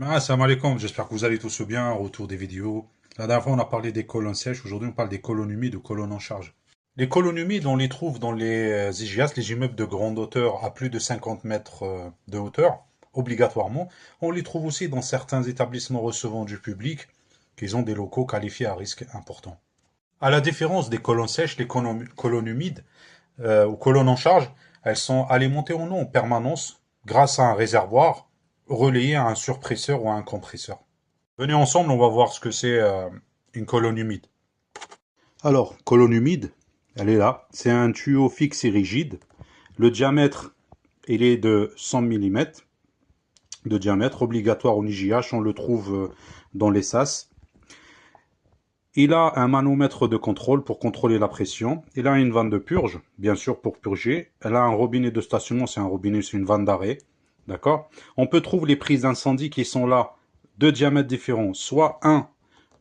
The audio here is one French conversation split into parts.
Salam alaikum, j'espère que vous allez tous bien, retour des vidéos. La dernière fois, on a parlé des colonnes sèches, aujourd'hui on parle des colonnes humides ou colonnes en charge. Les colonnes humides, on les trouve dans les IGAS, les immeubles de grande hauteur à plus de 50 mètres de hauteur, obligatoirement. On les trouve aussi dans certains établissements recevant du public, qui ont des locaux qualifiés à risque important. À la différence des colonnes sèches, les colonnes humides ou colonnes en charge, elles sont alimentées en eau en permanence grâce à un réservoir relayé à un surpresseur ou à un compresseur. Venez ensemble, on va voir ce que c'est une colonne humide. Alors, colonne humide, elle est là. C'est un tuyau fixe et rigide. Le diamètre, il est de 100 mm de diamètre, obligatoire au IJH. On le trouve dans les SAS. Il a un manomètre de contrôle pour contrôler la pression. Il a une vanne de purge, bien sûr, pour purger. Elle a un robinet de stationnement, c'est un robinet, c'est une vanne d'arrêt. D'accord? On peut trouver les prises d'incendie qui sont là, de diamètres différents. Soit un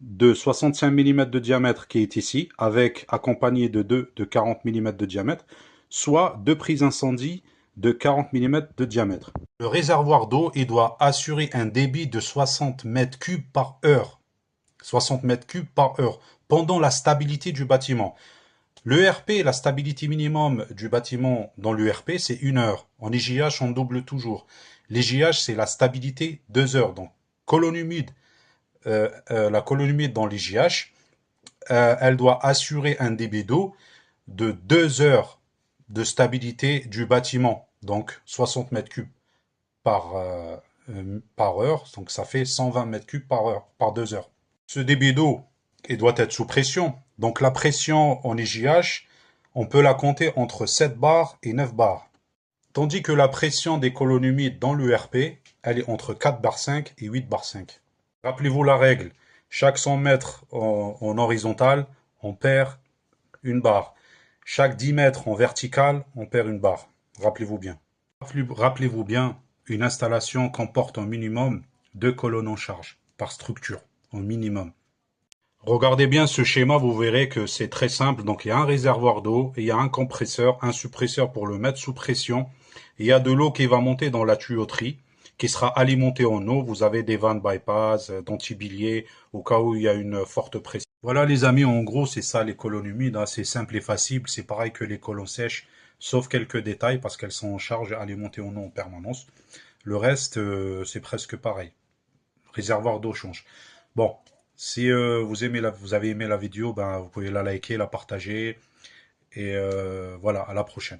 de 65 mm de diamètre qui est ici, avec accompagné de deux de 40 mm de diamètre, soit deux prises incendie de 40 mm de diamètre. Le réservoir d'eau, il doit assurer un débit de 60 mètres cubes par heure. 60 mètres cubes par heure, pendant la stabilité du bâtiment. L'ERP, la stabilité minimum du bâtiment dans l'ERP, c'est 1 heure. En IJH, on double toujours. L'IJH, c'est la stabilité 2 heures. Donc, colonne humide, la colonne humide dans l'IJH, elle doit assurer un débit d'eau de 2 heures de stabilité du bâtiment. Donc, 60 mètres cubes par heure. Donc, ça fait 120 mètres cubes par heure, par 2 heures. Ce débit d'eau, il doit être sous pression. Donc la pression en IJH, on peut la compter entre 7 bars et 9 bars. Tandis que la pression des colonnes humides dans l'ERP, elle est entre 4 bar 5 et 8 bar 5. Rappelez-vous la règle. Chaque 100 mètres en horizontal, on perd une barre. Chaque 10 mètres en vertical, on perd une barre. Rappelez-vous bien. Rappelez-vous bien, une installation comporte un minimum 2 colonnes en charge par structure, au minimum. Regardez bien ce schéma, vous verrez que c'est très simple. Donc il y a un réservoir d'eau, et il y a un compresseur, un suppresseur pour le mettre sous pression. Et il y a de l'eau qui va monter dans la tuyauterie, qui sera alimentée en eau. Vous avez des vannes bypass, d'antibiliers, au cas où il y a une forte pression. Voilà les amis, en gros c'est ça les colonnes humides, hein. C'est simple et facile, c'est pareil que les colonnes sèches, sauf quelques détails parce qu'elles sont en charge alimentées en eau en permanence. Le reste, c'est presque pareil. Réservoir d'eau change. Bon, si vous avez aimé la vidéo, ben, vous pouvez la liker, la partager. Et voilà, à la prochaine.